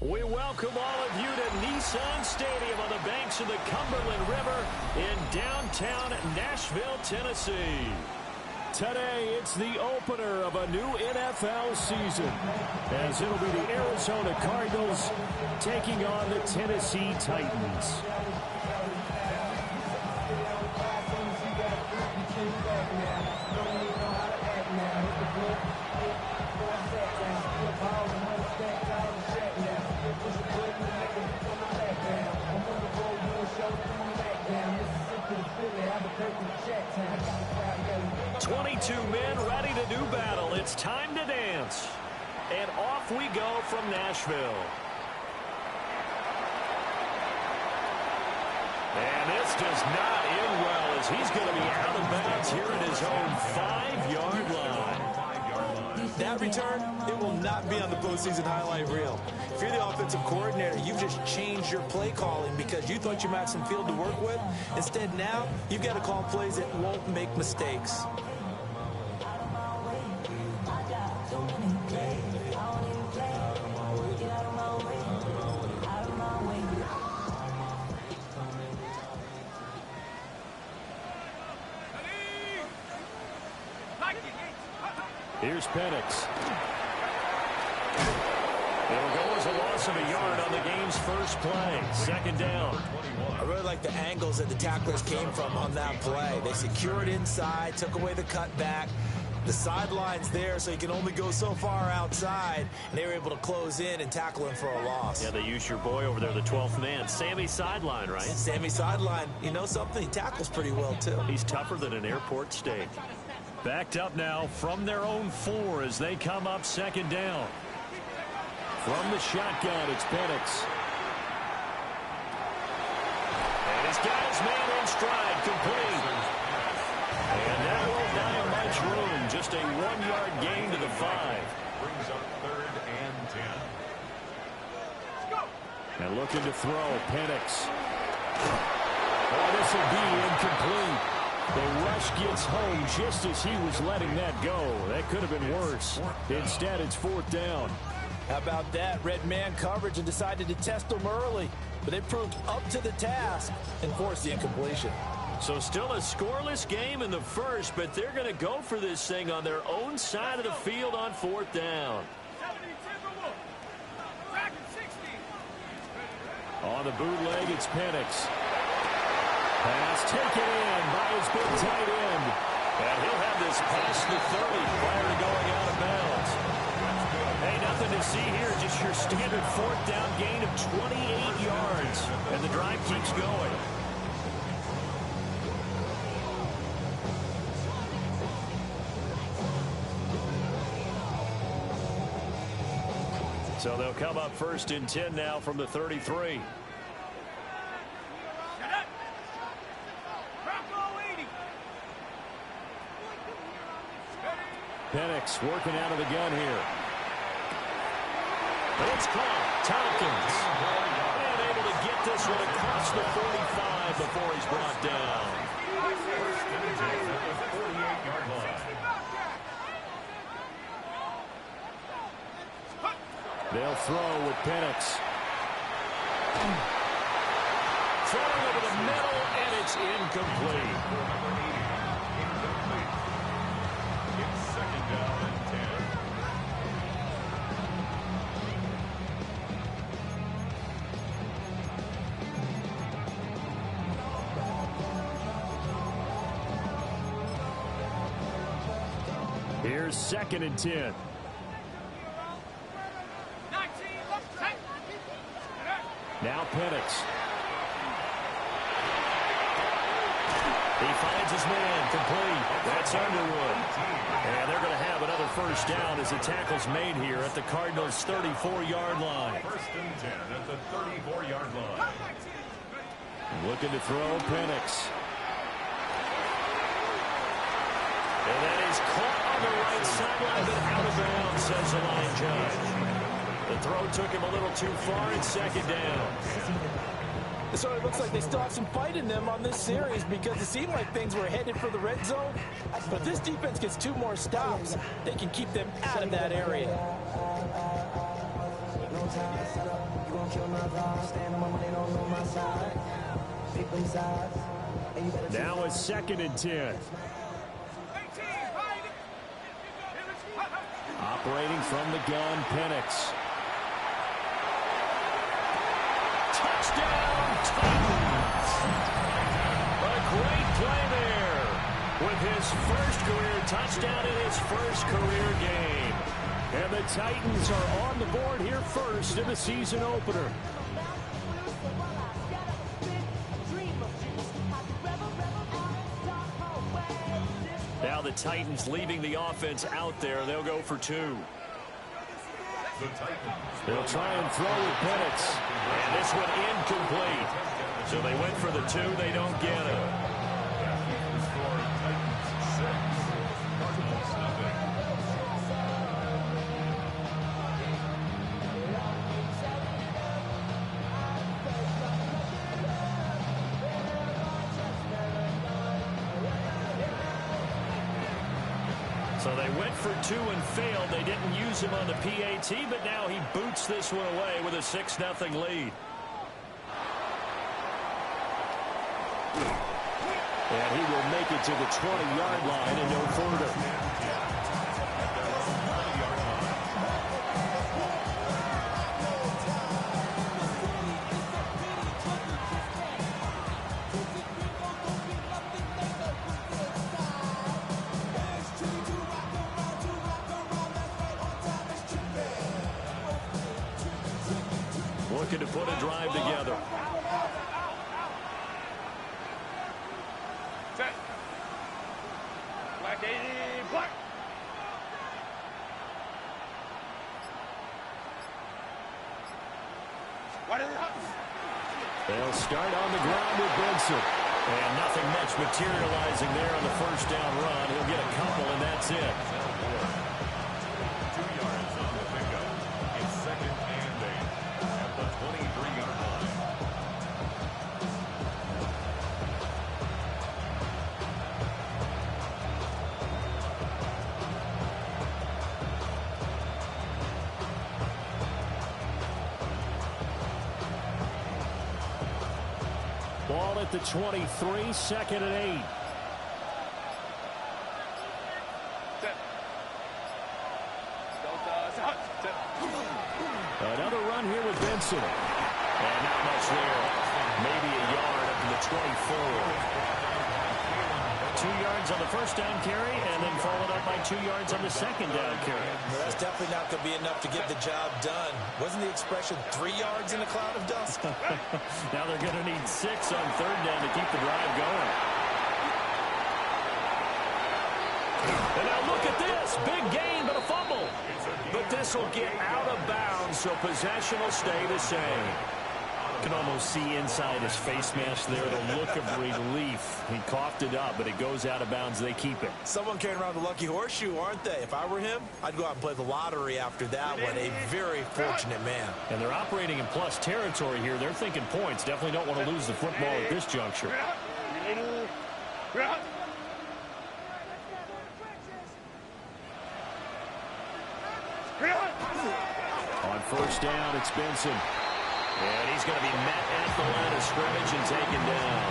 We welcome all of you to Nissan Stadium on the banks of the Cumberland River in downtown Nashville, Tennessee. Today, it's the opener of a new NFL season, as it'll be the Arizona Cardinals taking on the Tennessee Titans. Men ready to do battle. It's time to dance. And off we go from Nashville. And this does not end well, as he's going to be out of bounds here at his own 5-yard line. That return, it will not be on the postseason highlight reel. If you're the offensive coordinator, you've just changed your play calling because you thought you might have some field to work with. Instead, now, you've got to call plays that won't make mistakes. Here's Penix. It'll go as a loss of a yard on the game's first play. Second down. I really like the angles that the tacklers came from on that play. They secured inside, took away the cutback. The sideline's there, so you can only go so far outside. And they were able to close in and tackle him for a loss. Yeah, they used your boy over there, the 12th man. Sammy Sideline, right? Sammy Sideline. You know something? He tackles pretty well, too. He's tougher than an airport steak. Backed up now from their own 4 as they come up second down. From the shotgun, it's Penix. And he's got his man in stride, complete. And that won't buy him much room. Just a 1-yard gain to the 5. Brings up 3rd and 10. And looking to throw, Penix. Oh, this will be incomplete. The rush gets home just as he was letting that go. That could have been worse. Instead, it's 4th down. How about that? Red man coverage and decided to test them early. But they proved up to the task and forced the incompletion. So still a scoreless game in the first, but they're going to go for this thing on their own side of the field on 4th down. On the bootleg, it's Penix. Pass taken in by his big tight end. And he'll have this past the 30 prior to going out of bounds. Hey, nothing to see here. Just your standard 4th down gain of 28 yards. And the drive keeps going. So they'll come up 1st and 10 now from the 33. Penix working out of the gun here. It's caught. Tompkins. And able to get this one across the 45 before he's brought down. 1st and 10 at the 48-yard line. They'll throw with Penix. Throwing over the middle, and it's incomplete. Here's 2nd and 10. Now Penix. He finds his man, complete. That's Underwood. And they're going to have another 1st down as the tackle's made here at the Cardinals' 34-yard line. 1st and 10 at the 34-yard line. Looking to throw, Penix. And that is caught on the right sideline, but out of bounds, says the line judge. The throw took him a little too far, and 2nd down. So it looks like they still have some fight in them on this series because it seemed like things were headed for the red zone. But this defense gets 2 more stops. They can keep them out of that area. Now a 2nd and 10. Operating from the gun, Penix. Touchdown, Titans! A great play there with his first career touchdown in his first career game. And the Titans are on the board here first in the season opener. Now the Titans leaving the offense out there. They'll go for 2. They'll try and throw with Penix. And this one incomplete. So they went for the 2. They don't get it. So they went for 2 and failed. They didn't use him on the PAT, but now he boots this one away with a 6-0 lead. And he will make it to the 20-yard line and no further. Looking to put a drive together. Set. Black 80, black. What is it? They'll start on the ground with Benson. And nothing much materializing there on the first down run. He'll get a couple, and that's it. 2 yards on the pickup. It's 2nd and 8 at the 23-yard line. Ball at the 23, 2nd and 8. Set. Another run here with Benson. And not much there. Maybe a yard up to the 24. 2 yards on the first down carry, and then followed up by 2 yards on the second down carry. Well, that's definitely not going to be enough to get the job done. Wasn't the expression 3 yards in a cloud of dust? Now they're going to need 6 on third down to keep the drive going. And now look at this. Big gain, but a fumble. But this will get out of bounds, so possession will stay the same. You can almost see inside his face mask there the look of relief. He coughed it up, but it goes out of bounds. They keep it. Someone carrying around the lucky horseshoe, aren't they? If I were him, I'd go out and play the lottery after that one. A very fortunate man. And they're operating in plus territory here. They're thinking points. Definitely don't want to lose the football at this juncture. On first down, it's Benson. And he's going to be met at the line of scrimmage and taken down.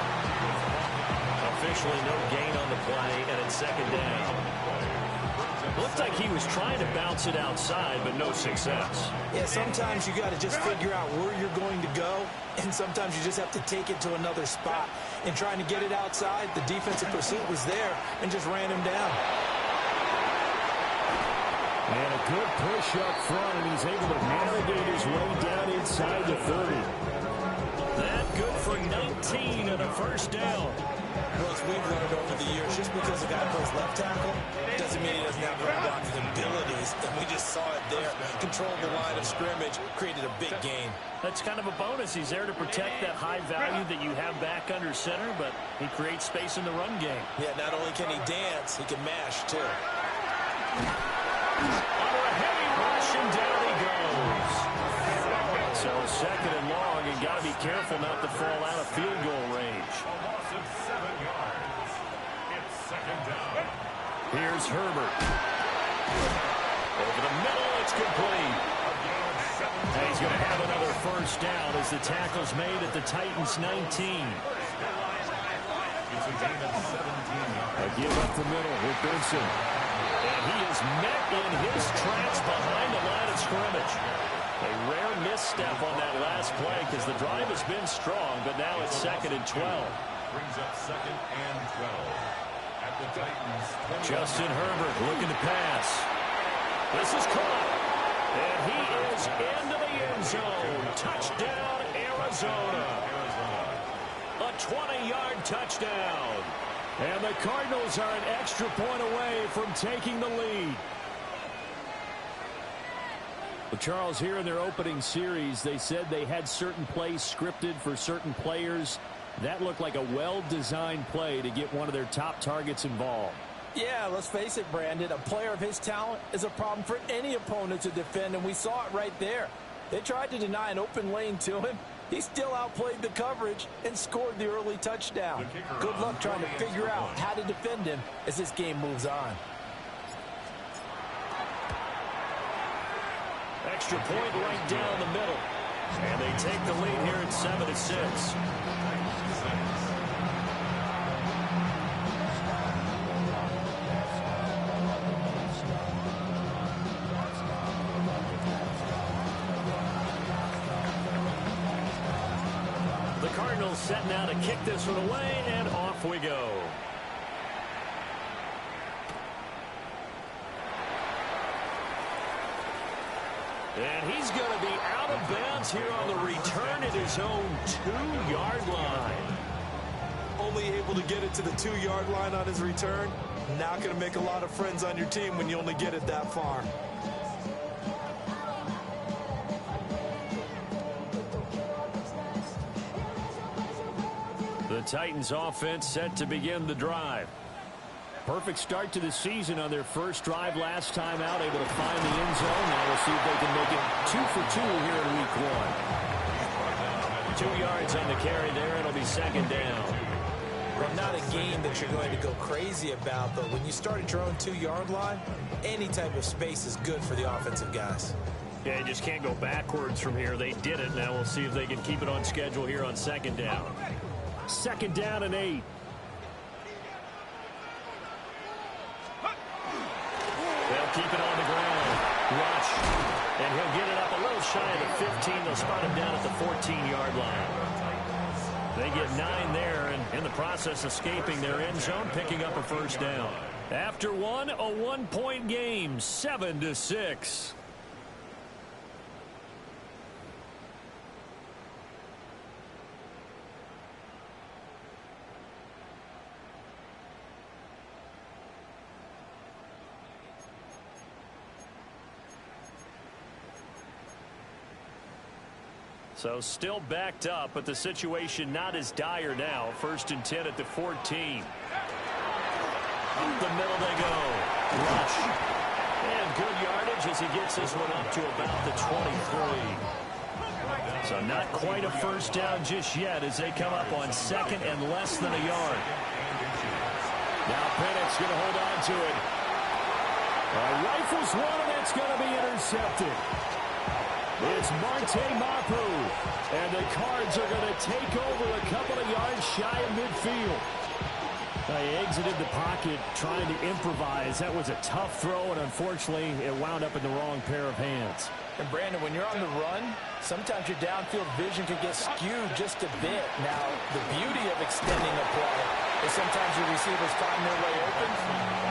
Officially no gain on the play, and it's 2nd down. Looked like he was trying to bounce it outside, but no success. Yeah, sometimes you got to just figure out where you're going to go, and sometimes you just have to take it to another spot. And trying to get it outside, the defensive pursuit was there and just ran him down. And a good push up front, and he's able to navigate his way down inside the 30. That good for 19 and a first down. Well, as we've learned over the years, just because a guy plays left tackle doesn't mean he doesn't have run blocking abilities. And we just saw it there. Controlled the line of scrimmage, created a big gain. That's kind of a bonus. He's there to protect that high value that you have back under center, but he creates space in the run game. Yeah, not only can he dance, he can mash, too. Under a heavy rush, and down he goes. So 2nd and long, and got to be careful not to fall out of field goal range. A loss of 7 yards. It's 2nd down. Here's Herbert. Over the middle, it's complete. A gain of 7 And he's going to have another first down as the tackle's made at the Titans' 19. It's a gain of 17 yards. A give up the middle with Benson. And he is met in his tracks behind the line of scrimmage. A rare misstep on that last play because the drive has been strong, but now it's 2nd and 12. Brings up 2nd and 12. At the Titans. Justin Herbert looking to pass. This is caught. And he is into the end zone. Touchdown, Arizona. A 20-yard touchdown. And the Cardinals are an extra point away from taking the lead. Well, Charles, here in their opening series, they said they had certain plays scripted for certain players. That looked like a well-designed play to get one of their top targets involved. Yeah, let's face it, Brandon. A player of his talent is a problem for any opponent to defend, and we saw it right there. They tried to deny an open lane to him. He still outplayed the coverage and scored the early touchdown. Good luck trying to figure out how to defend him as this game moves on. Extra point right down the middle. And they take the lead here at 7-6. The Cardinals setting out to kick this one away, and off we go. And he's going to be out of bounds here on the return at his own 2-yard line. Only able to get it to the 2-yard line on his return. Not going to make a lot of friends on your team when you only get it that far. The Titans offense set to begin the drive. Perfect start to the season on their first drive last time out, able to find the end zone. Now we'll see if they can make it 2 for 2 here in week 1. 2 yards on the carry there. It'll be 2nd down. Well, not a game that you're going to go crazy about, but when you start at your own 2-yard line, any type of space is good for the offensive guys. Yeah, you just can't go backwards from here. They did it. Now we'll see if they can keep it on schedule here on 2nd down. 2nd down and 8. They'll keep it on the ground. Rush. And he'll get it up a little shy of the 15. They'll spot him down at the 14-yard line. They get 9 there, and in the process escaping their end zone, picking up a first down. After one, a 1-point game, 7-6. So still backed up, but the situation not as dire now. 1st and 10 at the 14. Up the middle they go. Rush. And good yardage as he gets this one up to about the 23. So not quite a first down just yet as they come up on 2nd and less than a yard. Now Pennett's going to hold on to it. Rifles one, and it's going to be intercepted. It's Marte Mapu, and the Cards are going to take over a couple of yards shy of midfield. He exited the pocket trying to improvise. That was a tough throw, and unfortunately, it wound up in the wrong pair of hands. And Brandon, when you're on the run, sometimes your downfield vision can get skewed just a bit. Now, the beauty of extending a play is sometimes your receivers find their way open,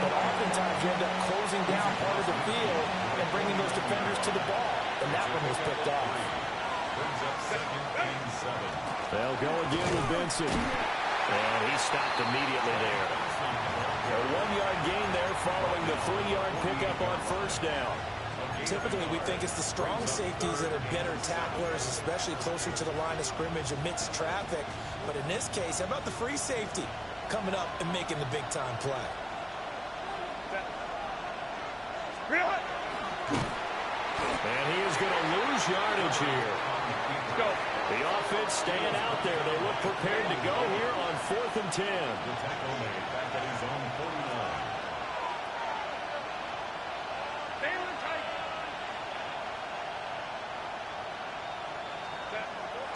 but oftentimes you end up closing down part of the field and bringing those defenders to the ball. And that one was picked off. They'll go again with Benson. And he stopped immediately there. A 1-yard gain there following the 3-yard pickup on first down. Typically, we think it's the strong safeties that are better tacklers, especially closer to the line of scrimmage amidst traffic. But in this case, how about the free safety coming up and making the big-time play? And he is going to lose yardage here. Go. The offense staying out there. They look prepared to go here on 4th and 10. The tackle made back at his own 49.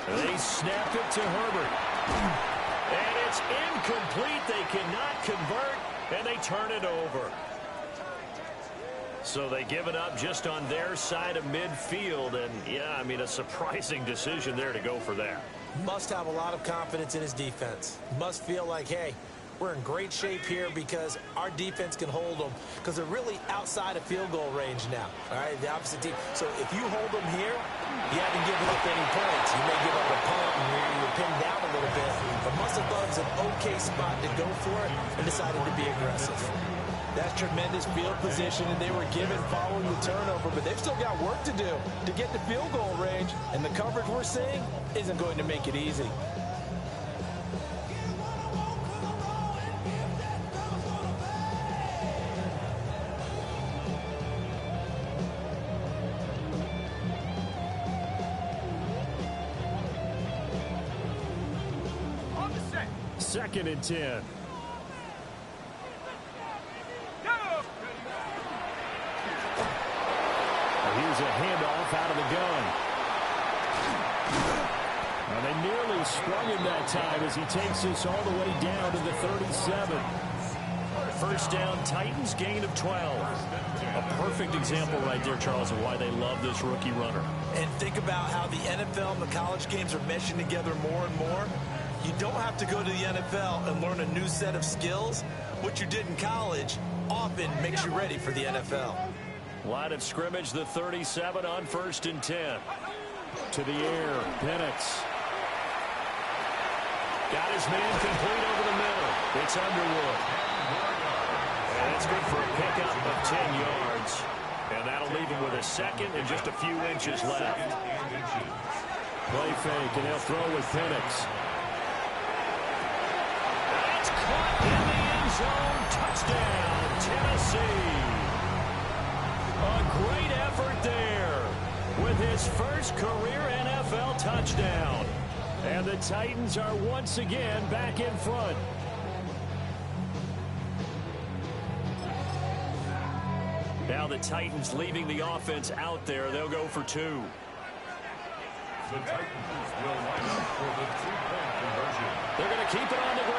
They snap it to Herbert. And it's incomplete. They cannot convert, and they turn it over. So they give it up just on their side of midfield. And, yeah, I mean, a surprising decision there to go for that. Must have a lot of confidence in his defense. Must feel like, hey, we're in great shape here because our defense can hold them, because they're really outside of field goal range now. All right, the opposite team. So if you hold them here, you haven't given up any points. You may give up a punt and you're pinned down a little bit, but must have thought it was an okay spot to go for it and decided to be aggressive. That's tremendous field position, and they were given following the turnover, but they've still got work to do to get to field goal range, and the coverage we're seeing isn't going to make it easy. Second and 10. Here's a handoff out of the gun. Now they nearly sprung him that time as he takes this all the way down to the 37. First down, Titans, gain of 12. A perfect example right there, Charles, of why they love this rookie runner. And think about how the NFL and the college games are meshing together more and more. You don't have to go to the NFL and learn a new set of skills. What you did in college often makes you ready for the NFL. Line of scrimmage, the 37 on 1st and 10. To the air, Penix. Got his man complete over the middle. It's Underwood. And it's good for a pickup of 10 yards. And that'll leave him with a second and just a few inches left. Play fake, and they'll throw with Penix. It's caught in the end zone. Touchdown, Tennessee. A great effort there with his first career NFL touchdown. And the Titans are once again back in front. Now the Titans leaving the offense out there. They'll go for 2. The Titans will line up for the 2-point conversion. They're going to keep it on the ground.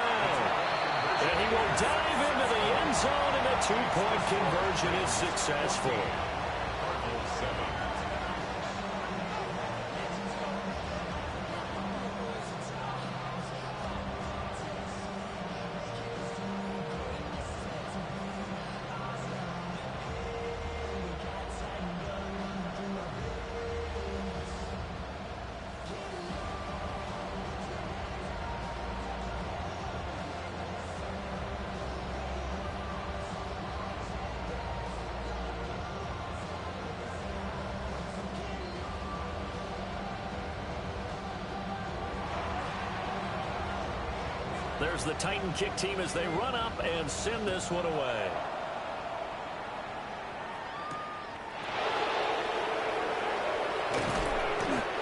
And he will dive into the end zone, and the 2-point conversion is successful. Cardinals 7. There's the Titan kick team as they run up and send this one away.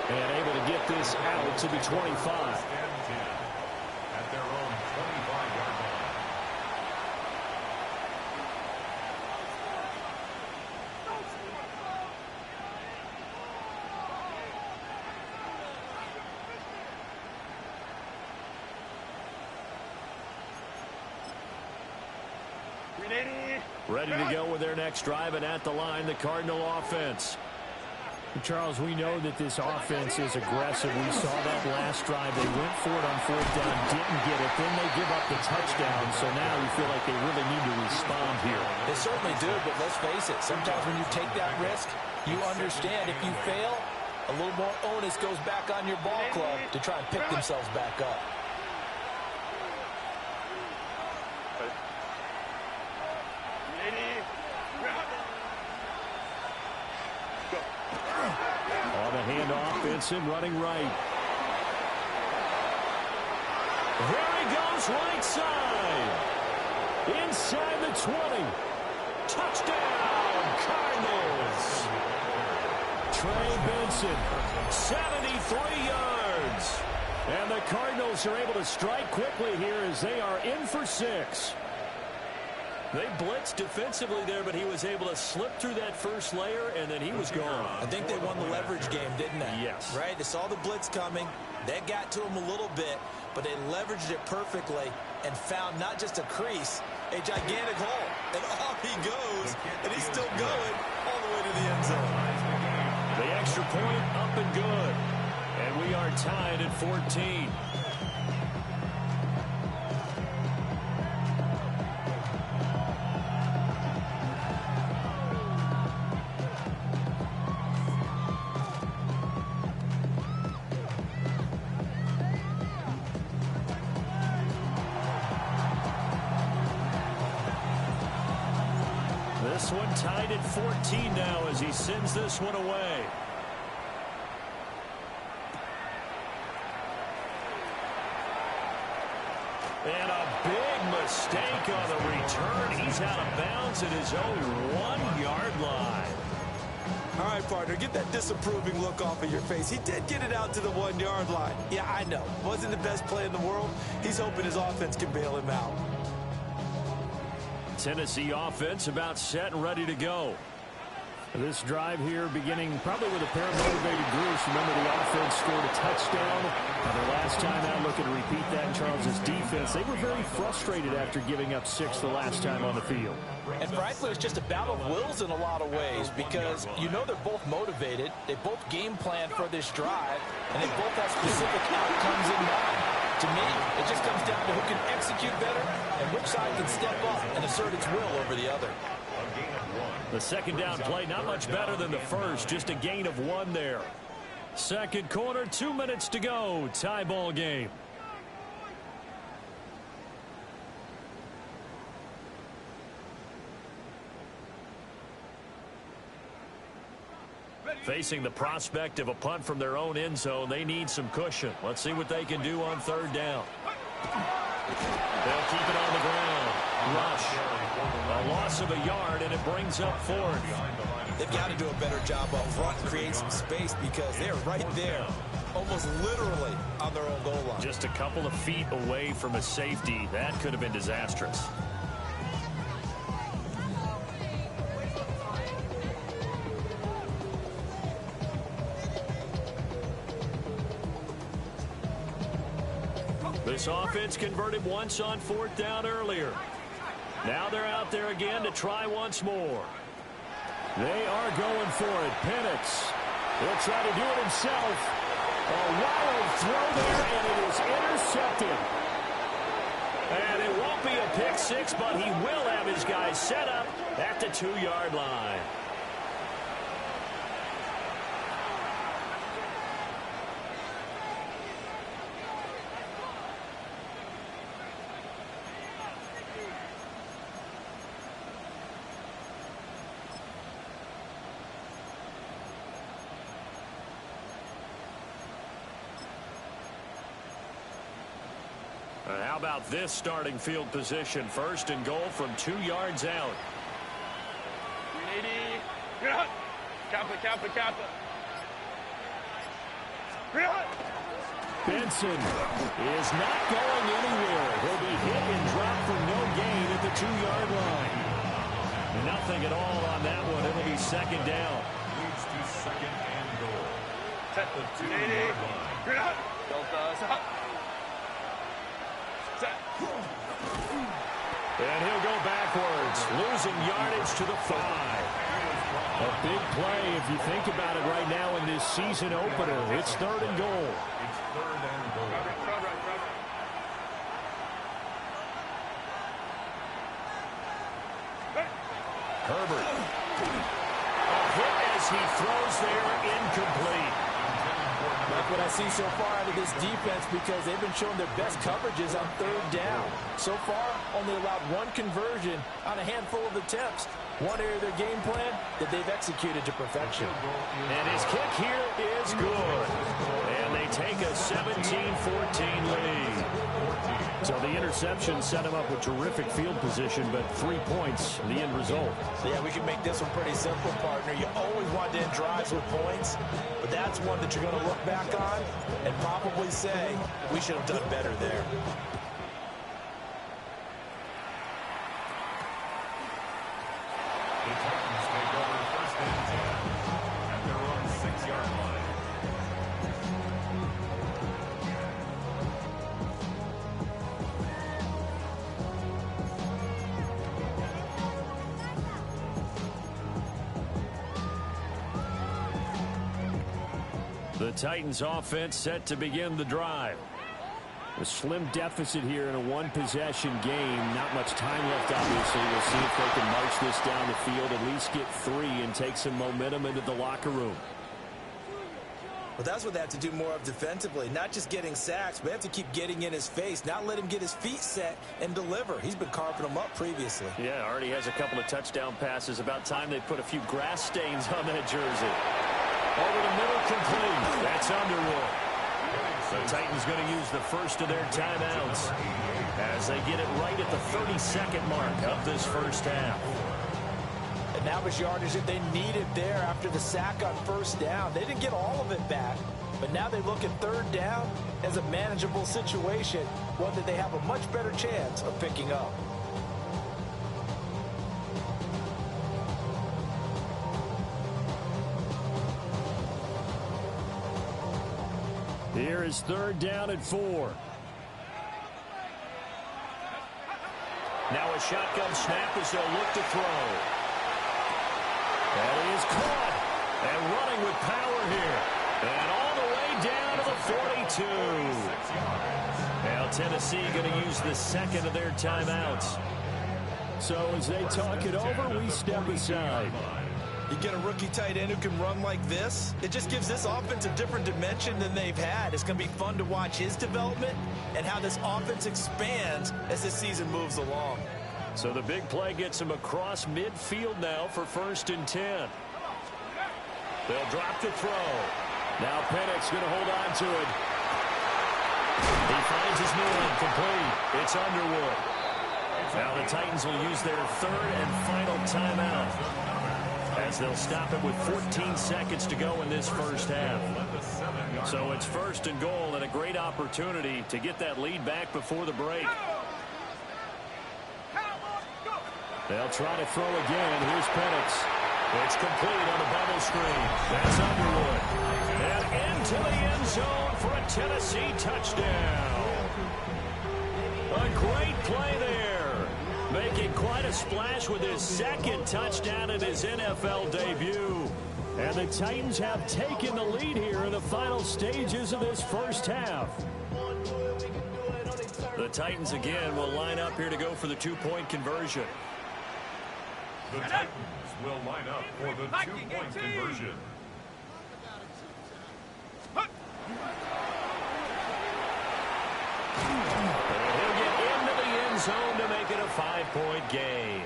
And able to get this out to the 25. At their own 25-yard line. Ready to go with their next drive, and at the line, the Cardinal offense. Charles, we know that this offense is aggressive. We saw that last drive. They went for it on 4th down, didn't get it. Then they give up the touchdown, so now we feel like they really need to respond here. They certainly do, but let's face it. Sometimes when you take that risk, you understand if you fail, a little more onus goes back on your ball club to try and pick themselves back up. On the handoff, Benson running right. There he goes, right side. Inside the 20. Touchdown, Cardinals. Trey Benson, 73 yards. And the Cardinals are able to strike quickly here as they are in for 6. They blitzed defensively there, but he was able to slip through that first layer, and then he was gone. I think they won the leverage game, didn't they? Yes. Right? They saw the blitz coming. That got to him a little bit, but they leveraged it perfectly and found not just a crease, a gigantic hole. And off he goes, and he's still going all the way to the end zone. The extra point up and good. And we are tied at 14. This one tied at 14 now as he sends this one away. And a big mistake on the return. He's out of bounds at his own 1-yard line. All right, partner, get that disapproving look off of your face. He did get it out to the 1-yard line. Yeah, I know. Wasn't the best play in the world. He's hoping his offense can bail him out. Tennessee offense about set and ready to go. This drive here beginning probably with a pair of motivated groups. Remember, the offense scored a touchdown. Their last time out, looking to repeat that in Charles' defense. They were very frustrated after giving up 6 the last time on the field. And frankly, it's just a battle of wills in a lot of ways because you know they're both motivated. They both game plan for this drive, and they both have specific outcomes in mind. To me, it just comes down to who can execute better and which side can step up and assert its will over the other. The second down play, not much better than the first, just a gain of 1 there. Second quarter, 2 minutes to go. Tie ball game. Facing the prospect of a punt from their own end zone, they need some cushion. Let's see what they can do on third down. They'll keep it on the ground. Rush. A loss of a yard, and it brings up 4th. They've got to do a better job up front and create some space because they're right there, almost literally on their own goal line. Just a couple of feet away from a safety. That could have been disastrous. This offense converted once on 4th down earlier. Now they're out there again to try once more. They are going for it. Penix. He'll try to do it himself. A wild throw there, and it is intercepted. And it won't be a pick 6, but he will have his guys set up at the 2-yard line. How about this starting field position? 1st and goal from 2 yards out. Benson is not going anywhere. He'll be hit and dropped for no gain at the 2-yard line. Nothing at all on that one. It'll be 2nd down. Leads to 2nd and goal. At the 2-yard line. And he'll go backwards, losing yardage to the 5. A big play if you think about it right now in this season opener. It's 3rd and goal. It's 3rd and goal. Herbert. A hit as he throws there, incomplete. Like what I see so far out of this defense because they've been showing their best coverages on 3rd down. So far, only allowed 1 conversion on a handful of attempts. One area of their game plan that they've executed to perfection. And his kick here is good. And they take a 17-14 lead. So the interception set him up with terrific field position, but 3 points, the end result. Yeah, we can make this one pretty simple, partner. You always want to end drives with points, but that's one that you're going to look back on and probably say, we should have done better there. The Titans offense set to begin the drive. A slim deficit here in a one-possession game. Not much time left, obviously. We'll see if they can march this down the field, at least get 3, and take some momentum into the locker room. Well, that's what they have to do more of defensively. Not just getting sacks, but they have to keep getting in his face. Not let him get his feet set and deliver. He's been carving them up previously. Yeah, already has a couple of touchdown passes. About time they put a few grass stains on that jersey. Over the middle, complete. That's Underwood. The Titans going to use the first of their timeouts as they get it right at the 32nd mark of this first half. And that was yardage that they needed there after the sack on first down. They didn't get all of it back, but now they look at third down as a manageable situation, one that they have a much better chance of picking up. Here is third down at 4. Now a shotgun snap as they'll look to throw. And he is caught and running with power here. And all the way down to the 42. Now Tennessee going to use the second of their timeouts. So as they talk it over, we step aside. You get a rookie tight end who can run like this, it just gives this offense a different dimension than they've had. It's going to be fun to watch his development and how this offense expands as this season moves along. So the big play gets him across midfield now for 1st and 10. They'll drop the throw. Now Penix going to hold on to it. He finds his man complete. It's Underwood. Now the Titans will use their third and final timeout, as they'll stop it with 14 seconds to go in this first half. So it's 1st and goal and a great opportunity to get that lead back before the break. They'll try to throw again. Here's Penix. It's complete on the bubble screen. That's Underwood. And into the end zone for a Tennessee touchdown. A great play there, making quite a splash with his second touchdown in his NFL debut. And the Titans have taken the lead here in the final stages of this first half. The Titans again will line up here to go for the 2-point conversion. The Titans will line up for the 2-point conversion. Zone to make it a 5-point game.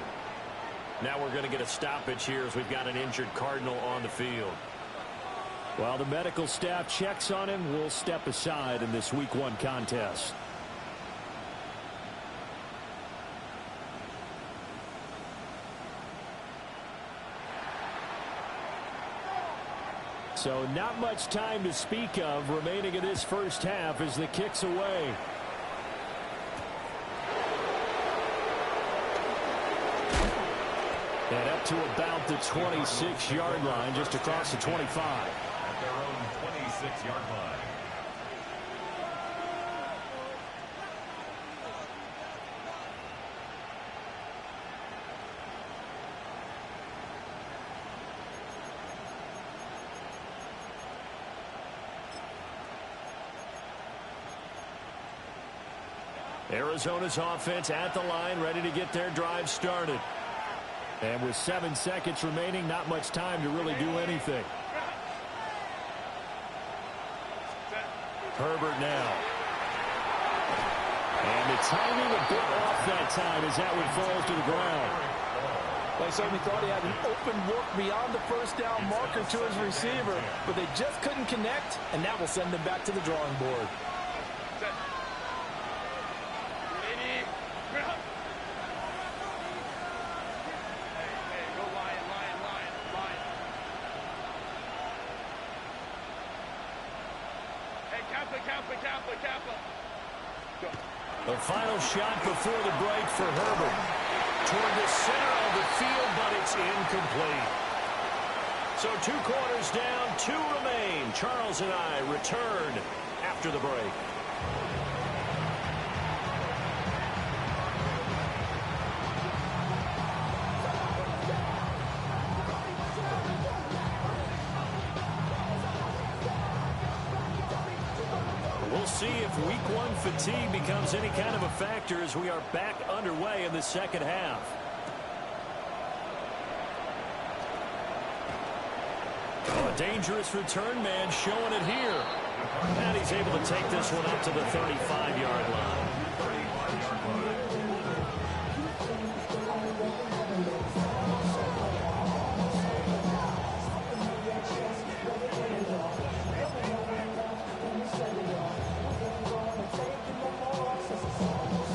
Now we're going to get a stoppage here as we've got an injured Cardinal on the field. While the medical staff checks on him, we'll step aside in this Week 1 contest. So not much time to speak of remaining in this first half as the kick's away. And up to about the 26-yard line, just across the 25. At their own 26-yard line. Arizona's offense at the line, ready to get their drive started. And with 7 seconds remaining, not much time to really do anything. Herbert now. And the timing a bit off that time as that one falls to the ground. They certainly thought he had an open look beyond the first down marker to his receiver, but they just couldn't connect, and that will send them back to the drawing board. The final shot before the break for Herbert. Toward the center of the field, but it's incomplete. So 2 quarters down, 2 remain. Charles and I return after the break. We'll see if week one fatigue becomes any kind of a factor as we are back underway in the second half. Oh, a dangerous return man showing it here. And he's able to take this one up to the 35-yard line.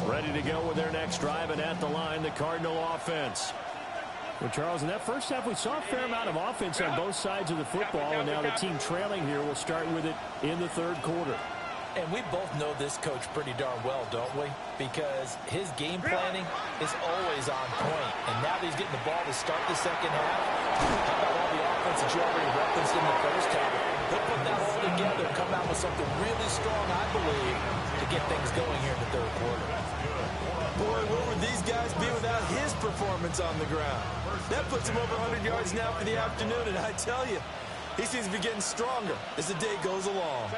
Ready to go with their next drive, and at the line, the Cardinal offense. Well, Charles, in that first half, we saw a fair amount of offense on both sides of the football, and now the team trailing here will start with it in the third quarter. And we both know this coach pretty darn well, don't we? Because his game planning is always on point. And now that he's getting the ball to start the second half, how about all the offense that you already referenced in the first half? He'll put that all together and come out with something really strong, I believe, to get things going here in the third quarter. Boy, where would these guys be without his performance on the ground? That puts him over 100 yards now for the afternoon, and I tell you, he seems to be getting stronger as the day goes along.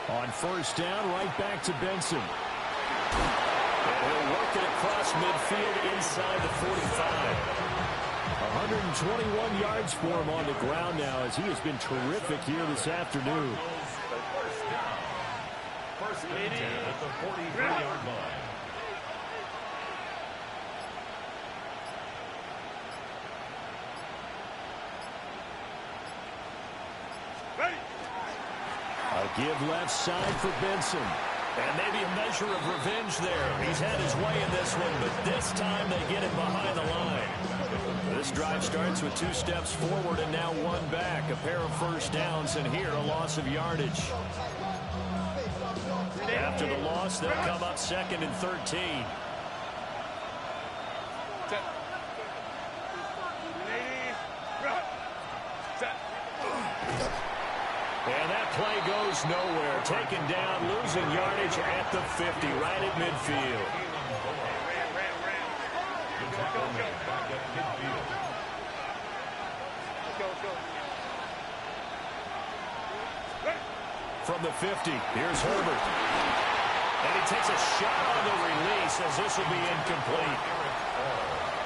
On first down, right back to Benson. And he'll work it across midfield inside the 45. 121 yards for him on the ground now as he has been terrific here this afternoon. First and 10 at the 43-yard line. A give left side for Benson. And maybe a measure of revenge there. He's had his way in this one, but this time they get him behind the line. This drive starts with 2 steps forward and now 1 back. A pair of first downs, and here a loss of yardage. After the loss, they'll come up 2nd and 13. And that play goes nowhere. Taken down, losing yardage at the 50, right at midfield. From the 50, here's Herbert. And he takes a shot on the release as this will be incomplete.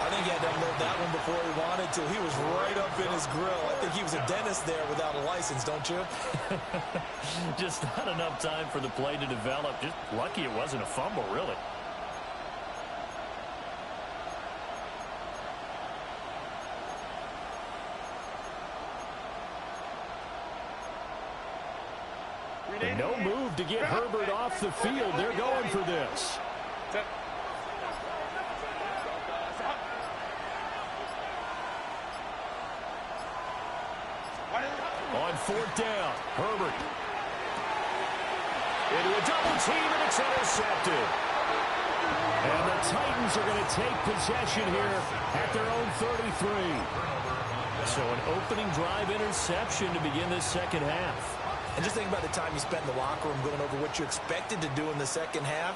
I think he had to unload that one before he wanted to. He was right up in his grill. I think he was a dentist there without a license, don't you? Just not enough time for the play to develop. Just lucky it wasn't a fumble, really. And no move to get Herbert off the field. They're going for this. On 4th down, Herbert. Into a double team, and it's intercepted. And the Titans are going to take possession here at their own 33. So an opening drive interception to begin this second half. And just think about the time you spent in the locker room going over what you expected to do in the second half.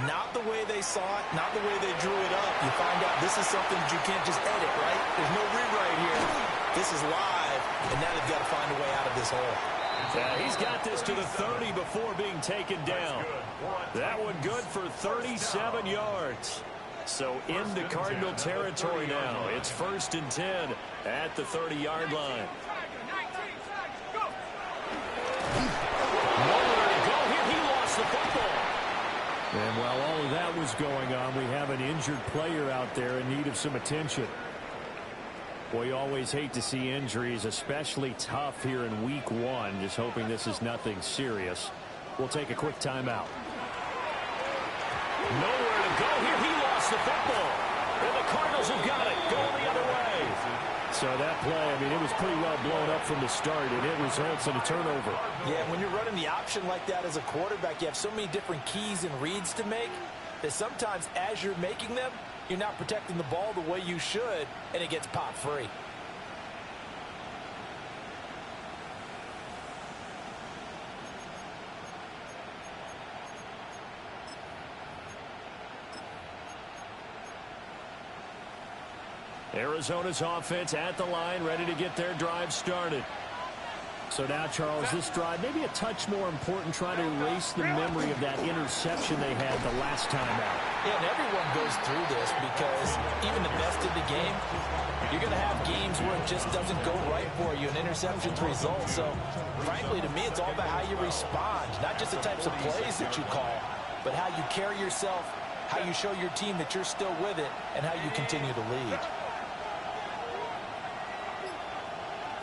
Not the way they saw it, not the way they drew it up. You find out this is something that you can't just edit, right? There's no rewrite here. This is live, and now they've got to find a way out of this hole. Yeah, he's got this to the 30 before being taken down. That one good for 37 yards. So into Cardinal territory now. It's 1st and 10 at the 30-yard line. Nowhere to go here. He lost the football. And while all of that was going on, we have an injured player out there in need of some attention. Boy, you always hate to see injuries, especially tough here in week 1. Just hoping this is nothing serious. We'll take a quick timeout. Nowhere to go here. He lost the football. And the Cardinals have got it. Going the other way. So that play, I mean, it was pretty well blown up from the start, and it results in a turnover. Yeah, when you're running the option like that as a quarterback, you have so many different keys and reads to make that sometimes as you're making them, you're not protecting the ball the way you should, and it gets popped free. Arizona's offense at the line, ready to get their drive started. So now, Charles, this drive maybe a touch more important, trying to erase the memory of that interception they had the last time out. Yeah, and everyone goes through this because even the best in the game, you're going to have games where it just doesn't go right for you, an interception's result. So, frankly, to me, it's all about how you respond, not just the types of plays that you call, but how you carry yourself, how you show your team that you're still with it, and how you continue to lead.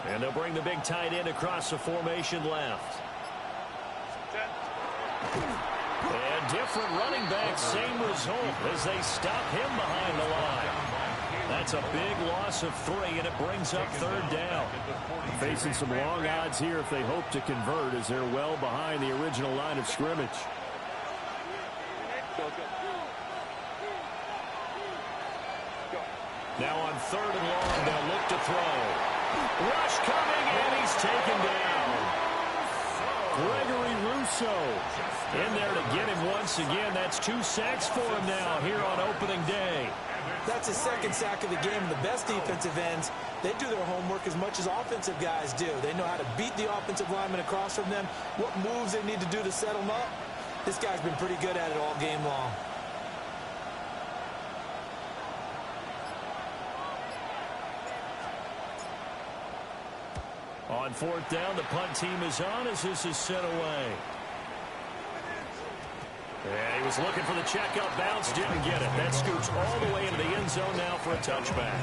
And they'll bring the big tight end across the formation left. And different running back, same result as they stop him behind the line. That's a big loss of 3, and it brings up 3rd down. Facing some long odds here if they hope to convert, as they're well behind the original line of scrimmage. Now on 3rd and long, they'll look to throw. Rush coming, and he's taken down. Gregory Rousseau in there to get him once again. That's 2 sacks for him now here on opening day. That's his 2nd sack of the game. The best defensive ends, they do their homework as much as offensive guys do. They know how to beat the offensive lineman across from them, what moves they need to do to set them up. This guy's been pretty good at it all game long. On 4th down, the punt team is on as this is sent away. And he was looking for the checkup bounce, didn't get it. That scoots all the way into the end zone now for a touchback.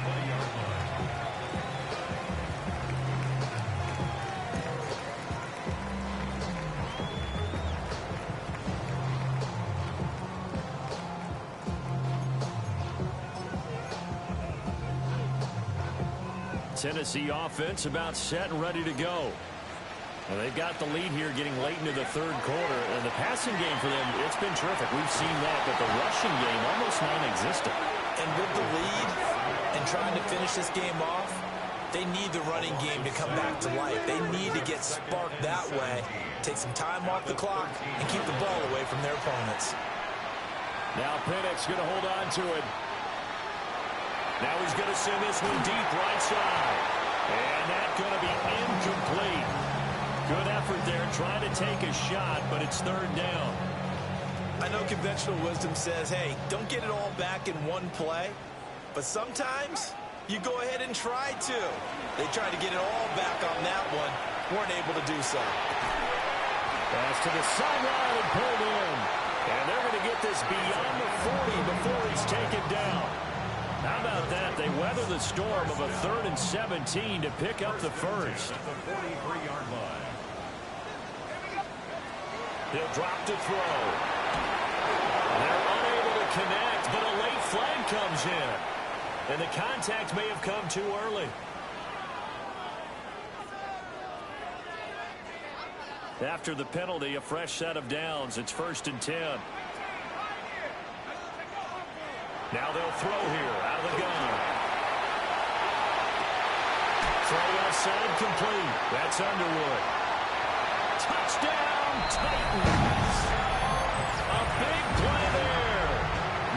Tennessee offense about set and ready to go. And they've got the lead here getting late into the 3rd quarter. And the passing game for them, it's been terrific. We've seen that, but the rushing game almost non-existent. And with the lead and trying to finish this game off, they need the running game to come back to life. They need to get sparked that way, take some time off the clock, and keep the ball away from their opponents. Now Penix going to hold on to it. Now he's going to send this one deep right side. And that's going to be incomplete. Good effort there trying to take a shot, but it's 3rd down. I know conventional wisdom says, hey, don't get it all back in one play. But sometimes you go ahead and try to. They tried to get it all back on that one. Weren't able to do so. Pass to the sideline and pulled in. And they're going to get this beyond the 40 before it's taken down. How about that? They weather the storm of a 3rd and 17 to pick up the first. At the 43-yard line. He'll drop to throw. They're unable to connect, but a late flag comes in. And the contact may have come too early. After the penalty, a fresh set of downs. It's 1st and 10. Now they'll throw here out of the gun. Throw left side complete. That's Underwood. Touchdown, Titans. A big play there.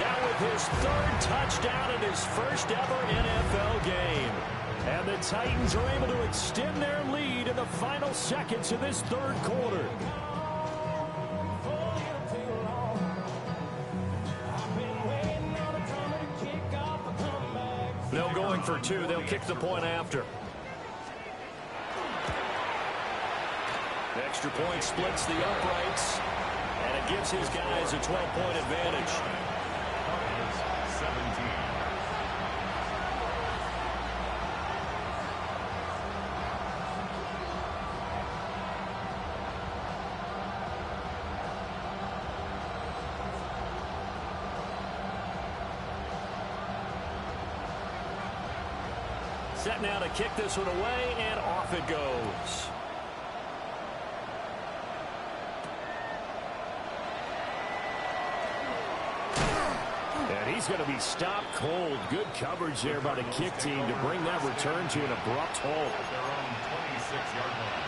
Now with his 3rd touchdown in his first ever NFL game. And the Titans are able to extend their lead in the final seconds of this 3rd quarter. They're going for 2. They'll kick the point after. The extra point splits the uprights, and it gives his guys a 12-point advantage. 17. Set now to kick this one away, and off it goes. And he's going to be stopped cold. Good coverage there by the kick team to bring that return to an abrupt halt. At their own 26-yard line.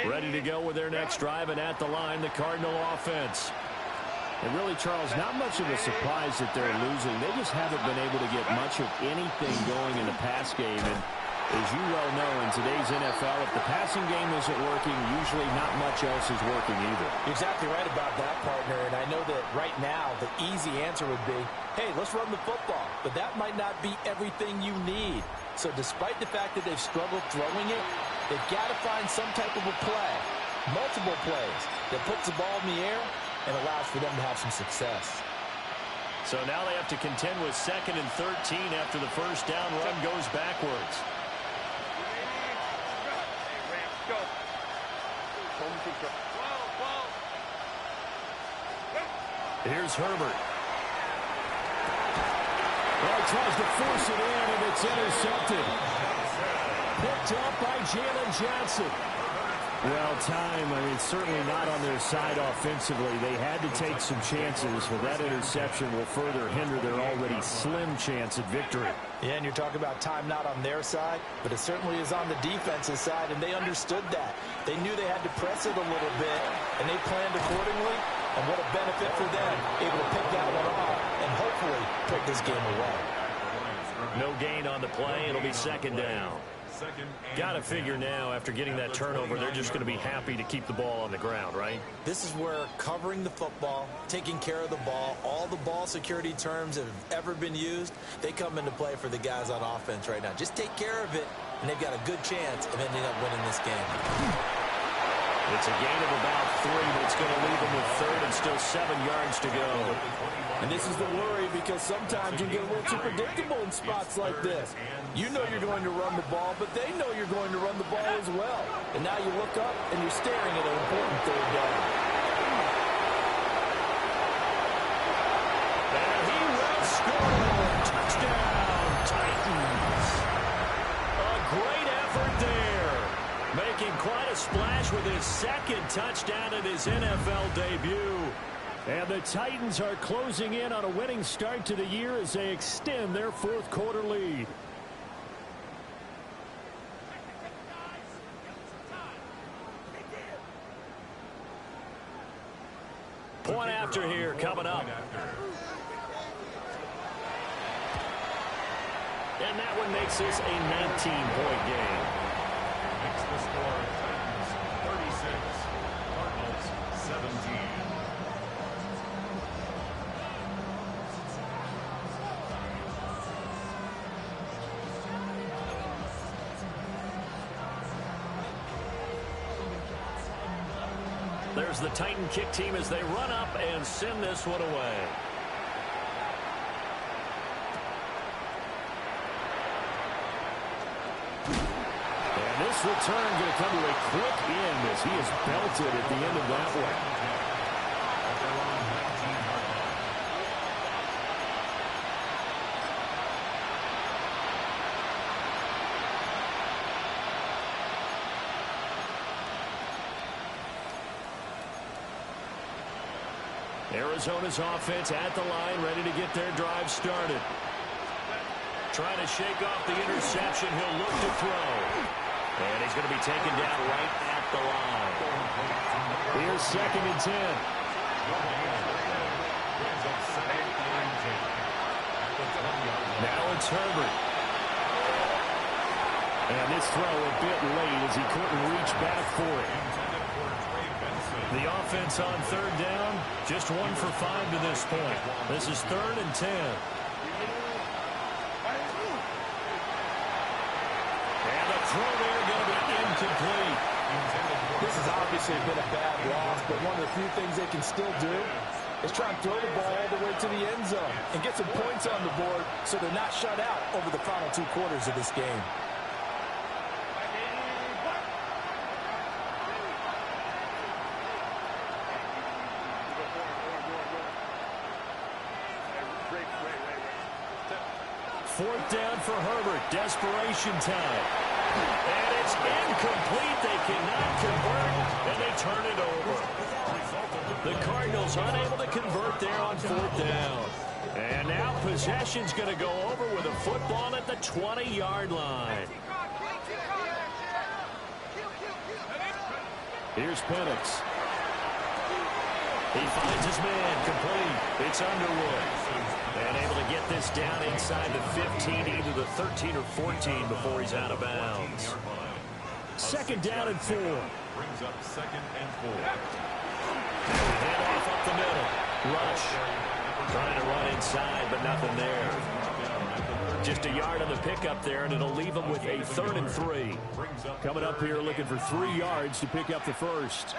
Ready to go with their next drive, and at the line, the Cardinal offense. And really, Charles, not much of a surprise that they're losing. They just haven't been able to get much of anything going in the pass game. And as you well know, in today's NFL, if the passing game isn't working, usually not much else is working either. You're exactly right about that, partner. And I know that right now the easy answer would be, hey, let's run the football. But that might not be everything you need. So despite the fact that they've struggled throwing it, they've got to find some type of a play, multiple plays, that puts the ball in the air and allows for them to have some success. So now they have to contend with 2nd and 13 after the first down run goes backwards. Here's Herbert. Well, he tries to force it in, and it's intercepted. Picked up by Jalen Johnson. Well, certainly not on their side offensively. They had to take some chances, but that interception will further hinder their already slim chance at victory. Yeah, and you're talking about time not on their side, but it certainly is on the defensive side, and they understood that. They knew they had to press it a little bit, and they planned accordingly, and what a benefit for them, able to pick that one off and hopefully put this game away. No gain on the play. It'll be 2nd down. Got to figure now, after getting that turnover, they're just going to be happy to keep the ball on the ground, right? This is where covering the football, taking care of the ball, all the ball security terms that have ever been used, they come into play for the guys on offense right now. Just take care of it, and they've got a good chance of ending up winning this game. It's a gain of about 3, but it's going to leave them with 3rd and still 7 yards to go. And this is the worry, because sometimes you get a little too predictable in spots like this. You know you're going to run the ball, but they know you're going to run the ball as well. And now you look up, and you're staring at an important 3rd down. And he will score. Touchdown, Titans. A great effort there. Making quite a splash with his 2nd touchdown in his NFL debut. And the Titans are closing in on a winning start to the year as they extend their 4th quarter lead. Point after here coming up. And that one makes this a 19-point game. Makes the score Titans 36, Cardinals 17. There's the Titan kick team as they run up and send this one away. And this return going to come to a quick end as he is belted at the end of that one. Arizona's offense at the line, ready to get their drive started. Trying to shake off the interception. He'll look to throw. And he's going to be taken down right at the line. Here's 2nd and 10. Now it's Herbert. And this throw a bit late as he couldn't reach back for it. The offense on 3rd down, just 1 for 5 to this point. This is 3rd and 10. And the throw there going to be incomplete. This has obviously been a bad loss, but one of the few things they can still do is try and throw the ball all the way to the end zone and get some points on the board so they're not shut out over the final 2 quarters of this game. Fourth down for Herbert. Desperation time. And it's incomplete. They cannot convert, and they turn it over. The Cardinals unable to convert there on 4th down. And now possession's going to go over with a football at the 20-yard line. Here's Penix. He finds his man, complete. It's Underwood. And able to get this down inside the 15, either the 13 or 14 before he's out of bounds. Second down and 4. Brings up 2nd and 4. Hand off up the middle. Rush. Trying to run inside, but nothing there. Just a yard on the pickup there, and it'll leave him with a 3rd and 3. Coming up here looking for 3 yards to pick up the first.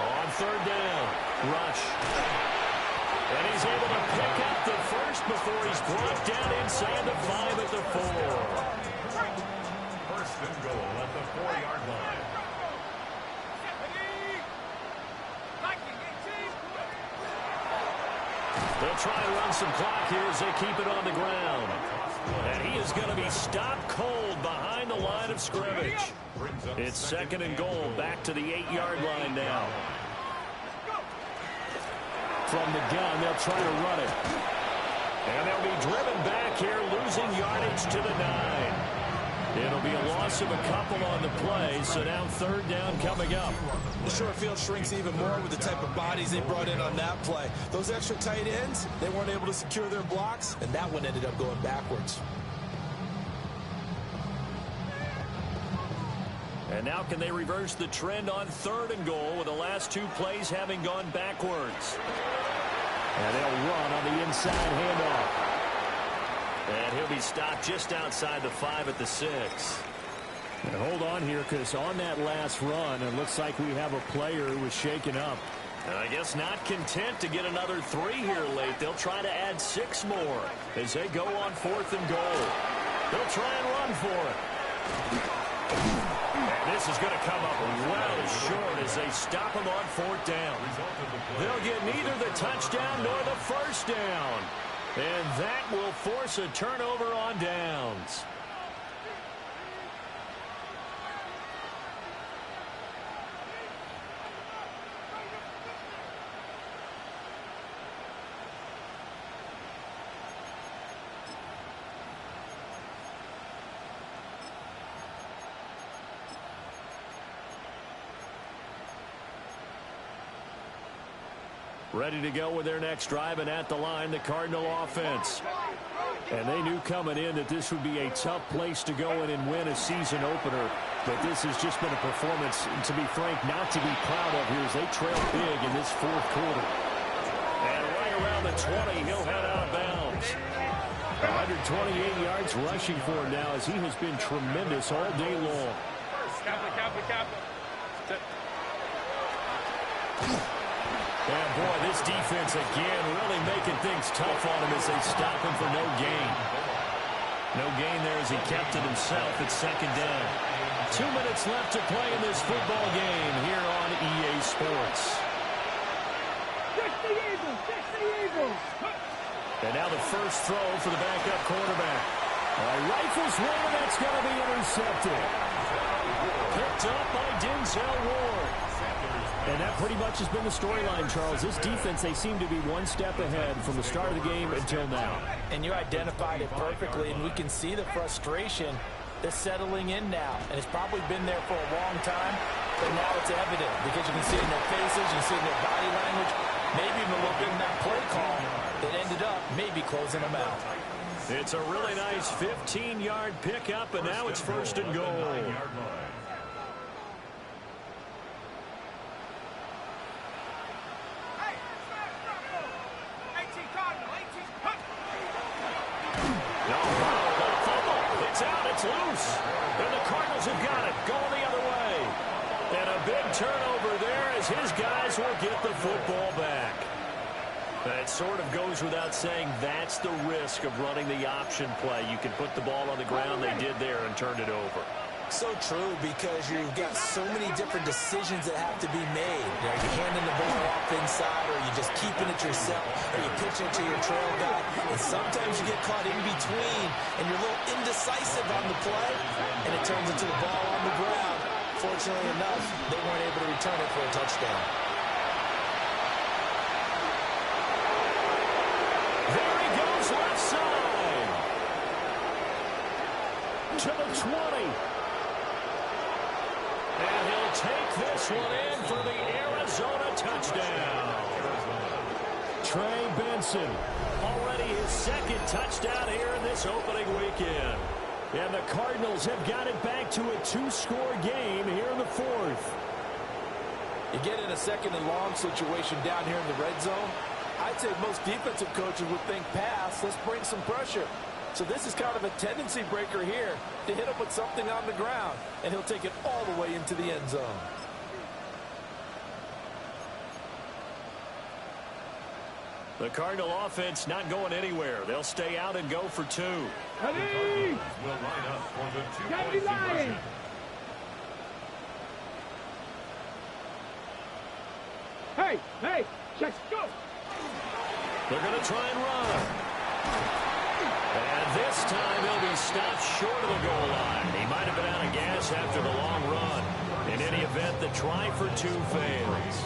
On 3rd down, Rush. And he's able to pick up the first before he's brought down inside the 5 at the 4. 1st and goal at the 4-yard line. They'll try to run some clock here as they keep it on the ground. And he is going to be stopped cold behind the line of scrimmage. It's 2nd and goal, back to the 8-yard line now. From the gun, they'll try to run it. And they'll be driven back here, losing yardage to the 9. It'll be a loss of a couple on the play, so now 3rd down coming up. The short field shrinks even more with the type of bodies they brought in on that play. Those extra tight ends, they weren't able to secure their blocks, and that one ended up going backwards. And now can they reverse the trend on 3rd and goal with the last 2 plays having gone backwards? And they'll run on the inside handoff. And he'll be stopped just outside the 5 at the 6. And hold on here, because on that last run, it looks like we have a player who was shaken up. And I guess not content to get another 3 here late. They'll try to add 6 more as they go on 4th and goal. They'll try and run for it. And this is going to come up well short as they stop him on 4th down. They'll get neither the touchdown nor the first down. And that will force a turnover on downs. Ready to go with their next drive, and at the line, the Cardinal offense. And they knew coming in that this would be a tough place to go in and win a season opener. But this has just been a performance, to be frank, not to be proud of here as they trail big in this 4th quarter. And right around the 20, he'll head out of bounds. 128 yards rushing for him now as he has been tremendous all day long. And boy, this defense again really making things tough on him as they stop him for no gain. No gain there as he kept it himself at 2nd down. 2 minutes left to play in this football game here on EA Sports. Fix the Eagles! Fix the Eagles! And now the first throw for the backup quarterback. Rifles one, and that's going to be intercepted. Picked up by Denzel Ward. And that pretty much has been the storyline, Charles. This defense, they seem to be one step ahead from the start of the game until now. And you identified it perfectly, and we can see the frustration that's settling in now. And it's probably been there for a long time, but now it's evident because you can see it in their faces, you can see it in their body language, maybe even a little bit in that play call that ended up maybe closing them out. It's a really nice 15-yard pickup, and now it's 1st and goal. It's loose. And the Cardinals have got it. Going the other way. And a big turnover there as his guys will get the football back. That sort of goes without saying. That's the risk of running the option play. You can put the ball on the ground. They did there and turned it over. So true, because you've got so many different decisions that have to be made. Are you handing the ball off inside, or are you just keeping it yourself? Are you pitching to your trail guy? And sometimes you get caught in between, and you're a little indecisive on the play, and it turns into the ball on the ground. Fortunately enough, they weren't able to return it for a touchdown. There he goes left side. to the 20. And he'll take this one in for the Arizona touchdown. Trey Benson, already his second touchdown here in this opening weekend. And the Cardinals have got it back to a 2-score game here in the fourth. You get in a second and long situation down here in the red zone. I'd say most defensive coaches would think pass. Let's bring some pressure. So this is kind of a tendency breaker here to hit him with something on the ground. And he'll take it all the way into the end zone. The Cardinal offense not going anywhere. They'll stay out and go for 2. Ready? Will line up for the 2-point Candy line. conversion. Hey, let's go. They're going to try and run. And this time he'll be stopped short of the goal line. He might have been out of gas after the long run. In any event, the try for 2 fails.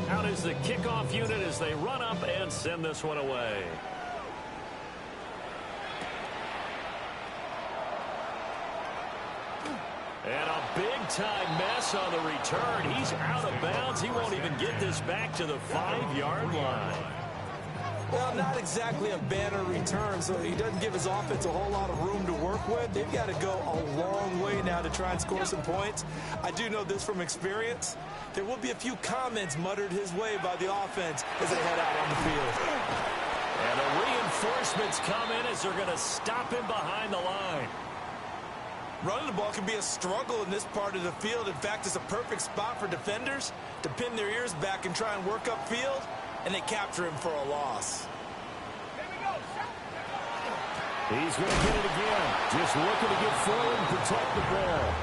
Out is the kickoff unit as they run up and send this one away. And a big-time mess on the return. He's out of bounds. He won't even get this back to the 5-yard line. Well, not exactly a banner return, so he doesn't give his offense a whole lot of room to work with. They've got to go a long way now to try and score some points. I do know this from experience. There will be a few comments muttered his way by the offense as they head out on the field. And the reinforcements come in as they're going to stop him behind the line. Running the ball can be a struggle in this part of the field. In fact, it's a perfect spot for defenders to pin their ears back and try and work upfield, and they capture him for a loss. He's going to get it again. Just looking to get forward and protect the ball.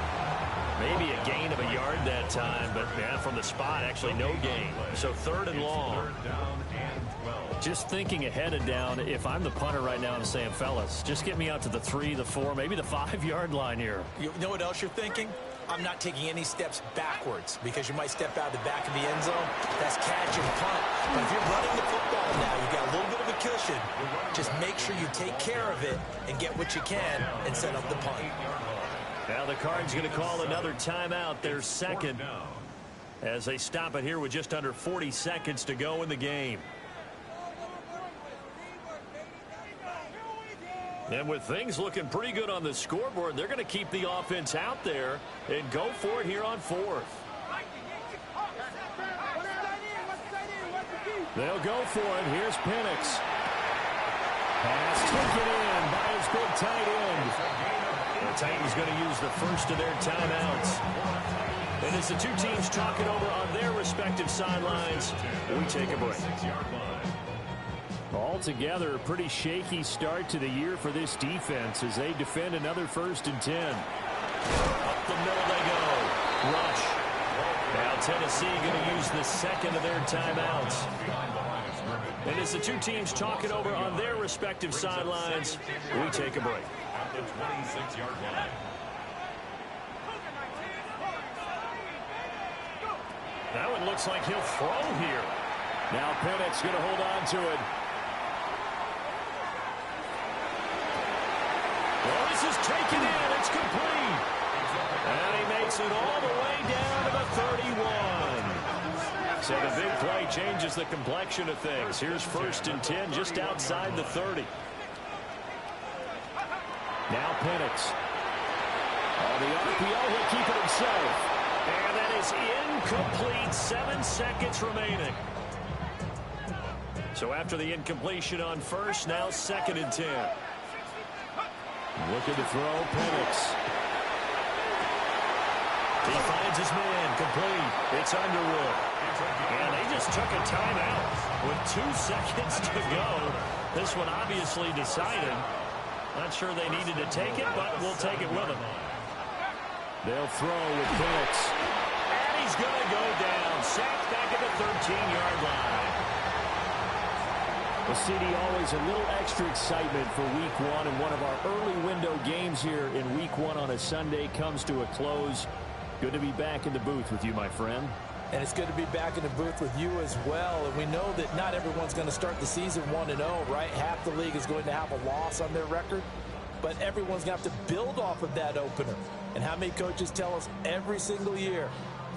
Maybe a gain of a yard that time, but yeah, from the spot, actually no gain. So 3rd and long. 3rd down and 12. Just thinking ahead of down, if I'm the punter right now, I'm saying, fellas, just get me out to the 3, the 4, maybe the 5-yard line here. You know what else you're thinking? I'm not taking any steps backwards because you might step out the back of the end zone. That's catch and punt. But if you're running the football now, you've got a little bit of a cushion. Just make sure you take care of it and get what you can and set up the punt. Now the Cards going to call another timeout, their second, as they stop it here with just under 40 seconds to go in the game. And with things looking pretty good on the scoreboard, they're going to keep the offense out there and go for it here on 4th. They'll go for it. Here's Penix. Pass taken in by his big tight end. The Titans going to use the first of their timeouts. And as the two teams talk it over on their respective sidelines, we take a break. Altogether, a pretty shaky start to the year for this defense as they defend another 1st and 10. Up the middle they go. Rush. Now Tennessee going to use the second of their timeouts. And as the two teams talk it over on their respective sidelines, we take a break. At the 26-yard line. That one looks like he'll throw here. Now Penix going to hold on to it. Well, this is taken in. It's complete. And he makes it all the way down to the 31. So the big play changes the complexion of things. Here's 1st and 10 just outside the 30. Now Penix. On the RPO, he'll keep it himself. And that is incomplete. 7 seconds remaining. So after the incompletion on 1st, now 2nd and 10. Looking to throw, Penix. He finds his man, complete. It's Underwood. And they just took a timeout with 2 seconds to go. This one obviously decided. Not sure they needed to take it, but we'll take it with them. They'll throw with Penix. And he's going to go down. Sacked back at the 13-yard line. Well, CD, always a little extra excitement for Week 1, and one of our early window games here in Week 1 on a Sunday comes to a close. Good to be back in the booth with you, my friend. And it's good to be back in the booth with you as well. And we know that not everyone's going to start the season 1-0, right? Half the league is going to have a loss on their record. But everyone's going to have to build off of that opener. And how many coaches tell us every single year,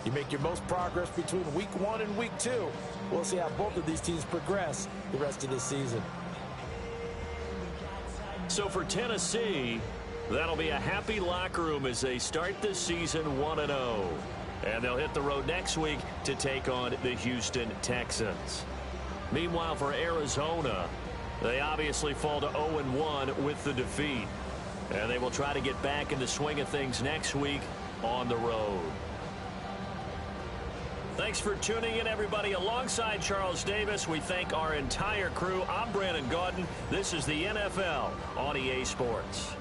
you make your most progress between week 1 and week 2. We'll see how both of these teams progress the rest of this season. So for Tennessee, that'll be a happy locker room as they start the season 1-0. And they'll hit the road next week to take on the Houston Texans. Meanwhile, for Arizona, they obviously fall to 0-1 with the defeat. And they will try to get back in the swing of things next week on the road. Thanks for tuning in, everybody. Alongside Charles Davis, we thank our entire crew. I'm Brandon Gaudin. This is the NFL on EA Sports.